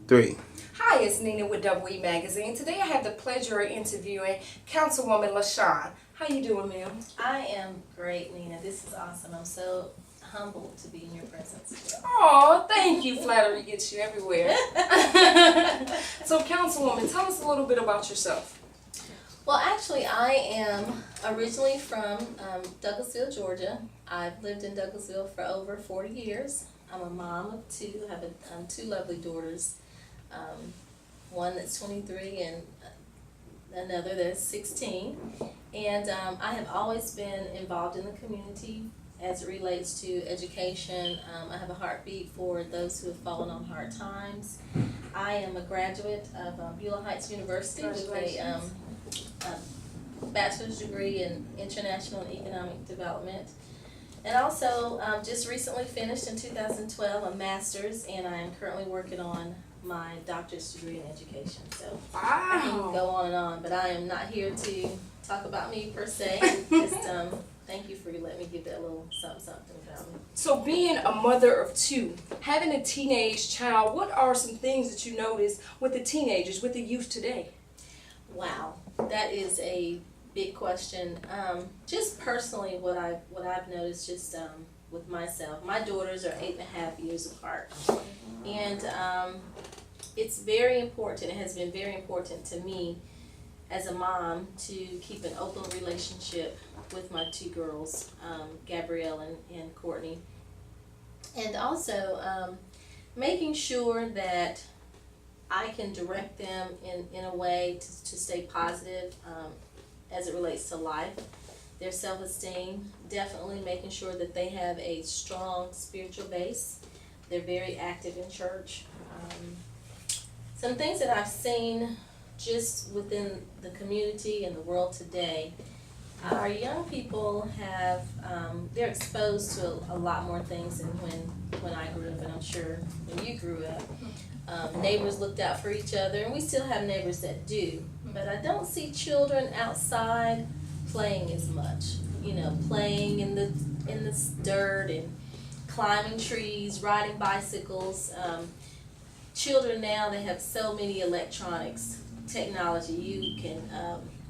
3. Hi, it's Nina with Double E Magazine. Today I have the pleasure of interviewing Councilwoman LaShawn. How you doing, ma'am? I am great, Nina. This is awesome. I'm so humbled to be in your presence today. Oh, thank you. Flattery gets you everywhere. So, Councilwoman, tell us a little bit about yourself. Well, actually, I am originally from Douglasville, Georgia. I've lived in Douglasville for over 40 years. I'm a mom of two. I have two lovely daughters. One that's 23 and another that's 16. And I have always been involved in the community as it relates to education. I have a heartbeat for those who have fallen on hard times. I am a graduate of Beulah Heights University with a bachelor's degree in international and economic development. And also just recently finished in 2012 a master's, and I am currently working on my doctorate degree in education. So I can go on and on, but I am not here to talk about me per se. Just thank you for letting me give that little something about me. So, being a mother of two, having a teenage child, what are some things that you notice with the teenagers, with the youth today? Wow, that is a big question. Just personally, what I've noticed, just with myself, my daughters are 8.5 years apart, and it's very important. It has been very important to me as a mom to keep an open relationship with my two girls, Gabrielle and Courtney, and also making sure that I can direct them in a way to stay positive as it relates to life, their self-esteem, definitely making sure that they have a strong spiritual base. They're very active in church. Some things that I've seen just within the community and the world today, our young people have, they're exposed to a lot more things than when I grew up, and I'm sure when you grew up. Neighbors looked out for each other, and we still have neighbors that do, but I don't see children outside playing as much. You know, playing in the dirt and climbing trees, riding bicycles. Children now, they have so many electronics, technology. You can,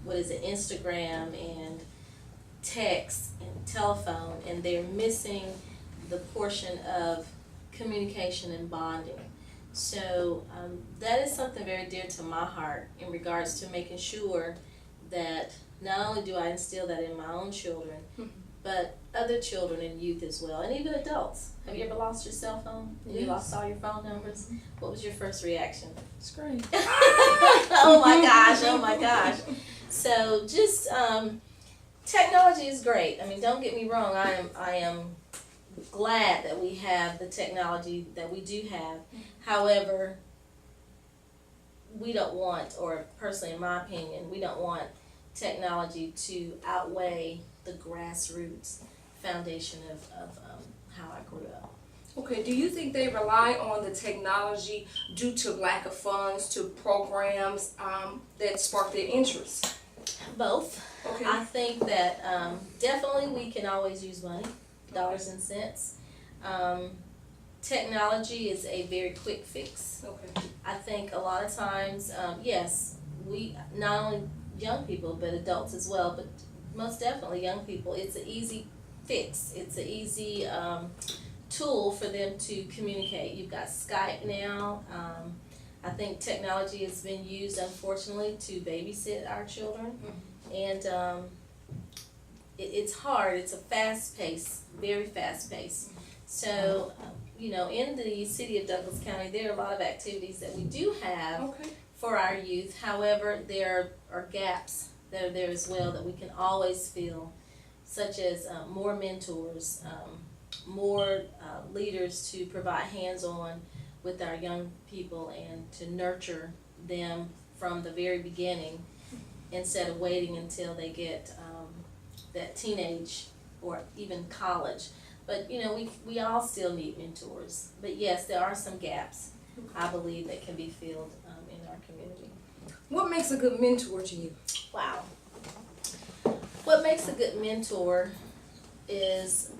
Instagram and text and telephone, and they're missing the portion of communication and bonding. So that is something very dear to my heart in regards to making sure that not only do I instill that in my own children, but other children and youth as well, and even adults. Have you ever lost your cell phone? Yes. You lost all your phone numbers? What was your first reaction? Scream. Oh my gosh. So just technology is great. I mean, don't get me wrong. I am glad that we have the technology that we do have. However, we don't want, or personally in my opinion, we don't want technology to outweigh the grassroots foundation of how I grew up. Okay, do you think they rely on the technology due to lack of funds, to programs that spark their interest? Both. Okay. I think that definitely we can always use money, dollars and cents. Technology is a very quick fix. Okay. I think a lot of times, yes, we, not only young people, but adults as well, but most definitely young people, it's an easy fix. It's an easy tool for them to communicate. You've got Skype now. I think technology has been used, unfortunately, to babysit our children. And it's hard. It's a fast pace, very fast pace. So, in the city of Douglas County, there are a lot of activities that we do have for our youth. However, there are gaps that are there as well that we can always fill, such as more mentors, more leaders to provide hands-on with our young people and to nurture them from the very beginning instead of waiting until they get that teenage or even college. But we all still need mentors. But yes, there are some gaps, I believe, that can be filled in our community. What makes a good mentor to you? Wow. What makes a good mentor is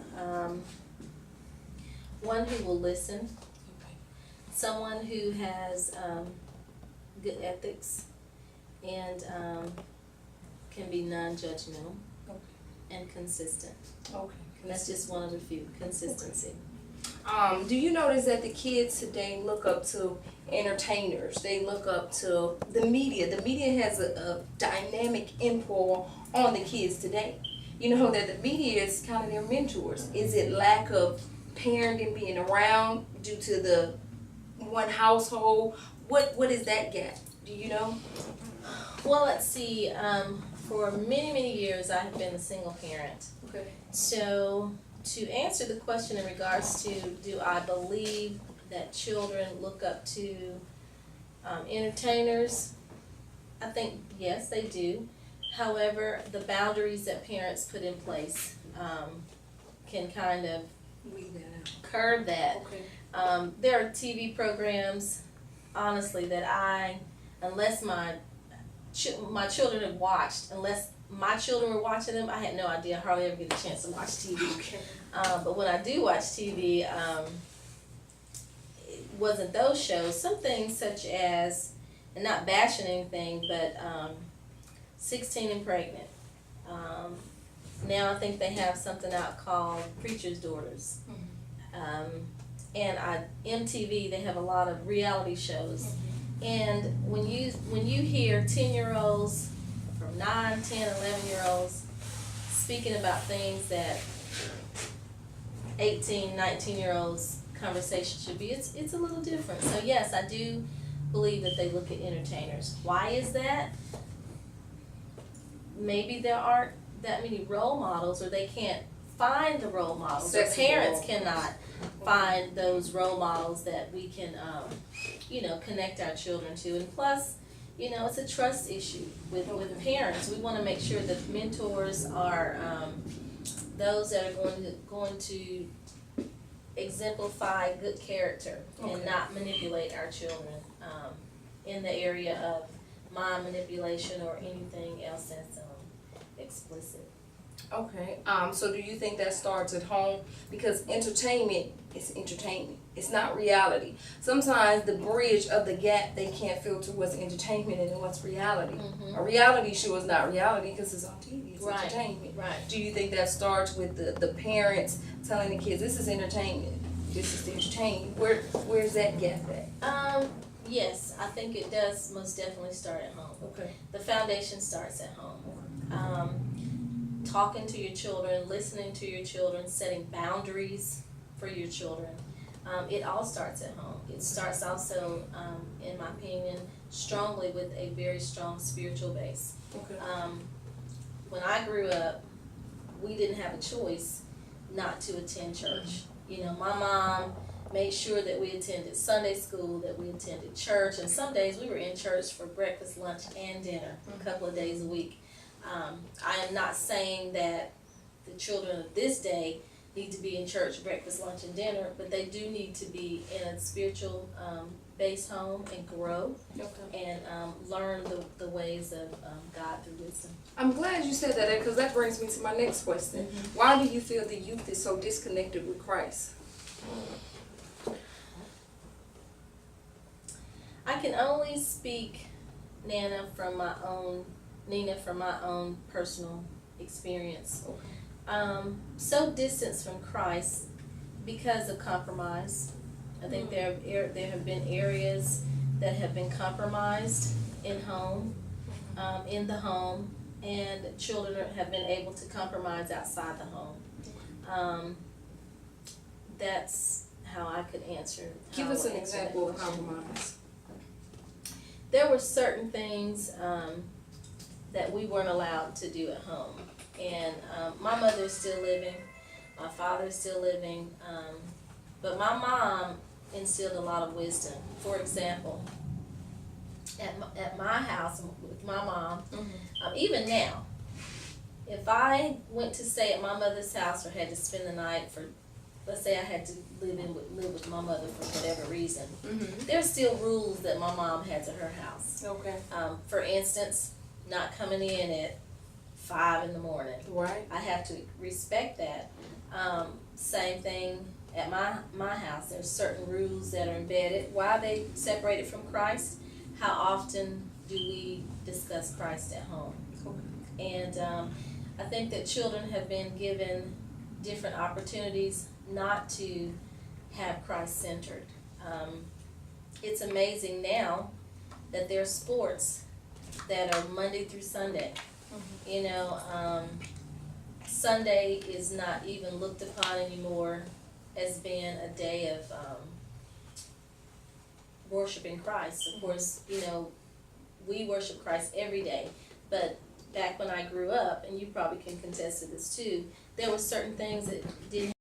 one who will listen, someone who has good ethics and can be non-judgmental and consistent. Okay. That's just one of the few. Consistency. Do you notice that the kids today look up to entertainers? They look up to the media. The media has a dynamic influence on the kids today. You know that the media is kind of their mentors. Is it lack of parenting being around due to the one household? What is that gap? Do you know? Well, let's see. For many years, I have been a single parent. Okay. So, to answer the question in regards to do I believe that children look up to entertainers, I think yes, they do. However, the boundaries that parents put in place can kind of curb that. Okay. There are TV programs, honestly, that unless my children have watched, unless my children were watching them, I had no idea. I hardly ever get a chance to watch TV. Okay. But when I do watch TV, it wasn't those shows. Some things such as, and not bashing anything, but 16 and Pregnant. Now I think they have something out called Preacher's Daughters. And MTV, they have a lot of reality shows. And when you hear 10-year-olds from 9, 10, 11-year-olds speaking about things that 18, 19-year-olds conversation should be, it's a little different. So yes, I do believe that they look at entertainers. Why is that? Maybe there aren't that many role models, or they can't find the role models. Their parents cannot find those role models that we can, connect our children to. And plus, it's a trust issue with parents. We want to make sure that mentors are those that are going to exemplify good character and not manipulate our children in the area of mind manipulation or anything else that's explicit. Okay. So do you think that starts at home? Because entertainment is entertainment. It's not reality. Sometimes the bridge of the gap, they can't filter what's entertainment and what's reality. A reality show is not reality because it's on TV. It's entertainment. Right. Do you think that starts with the parents telling the kids, this is entertainment, this is entertainment? Where's that gap at? Yes, I think it does most definitely start at home. Okay. The foundation starts at home. Talking to your children, listening to your children, setting boundaries for your children. It all starts at home. It starts also, in my opinion, strongly with a very strong spiritual base. Okay. When I grew up, we didn't have a choice not to attend church. My mom made sure that we attended Sunday school, that we attended church, and some days we were in church for breakfast, lunch, and dinner a couple of days a week. I am not saying that the children of this day need to be in church, breakfast, lunch, and dinner, but they do need to be in a spiritual based home and grow and learn the ways of God through wisdom. I'm glad you said that because that brings me to my next question. Why do you feel the youth is so disconnected with Christ? I can only speak, Nina, from my own personal experience. So distanced from Christ because of compromise. I think there have been areas that have been compromised in the home, and children have been able to compromise outside the home. That's how I could answer. Give us an example of compromise. There were certain things that we weren't allowed to do at home. And my mother is still living, my father is still living, but my mom instilled a lot of wisdom. For example, at my house with my mom, even now, if I went to stay at my mother's house or had to spend the night for, let's say I had to live with my mother for whatever reason, there's still rules that my mom had to her house. Okay. For instance, not coming in at 5 in the morning. Right. I have to respect that. Same thing at my house, there's certain rules that are embedded. Why are they separated from Christ? How often do we discuss Christ at home? And I think that children have been given different opportunities not to have Christ centered. It's amazing now that there are sports that are Monday through Sunday. You know, Sunday is not even looked upon anymore as being a day of worshiping Christ. Of course, you know, we worship Christ every day, but back when I grew up, and you probably can contest to this too, there were certain things that didn't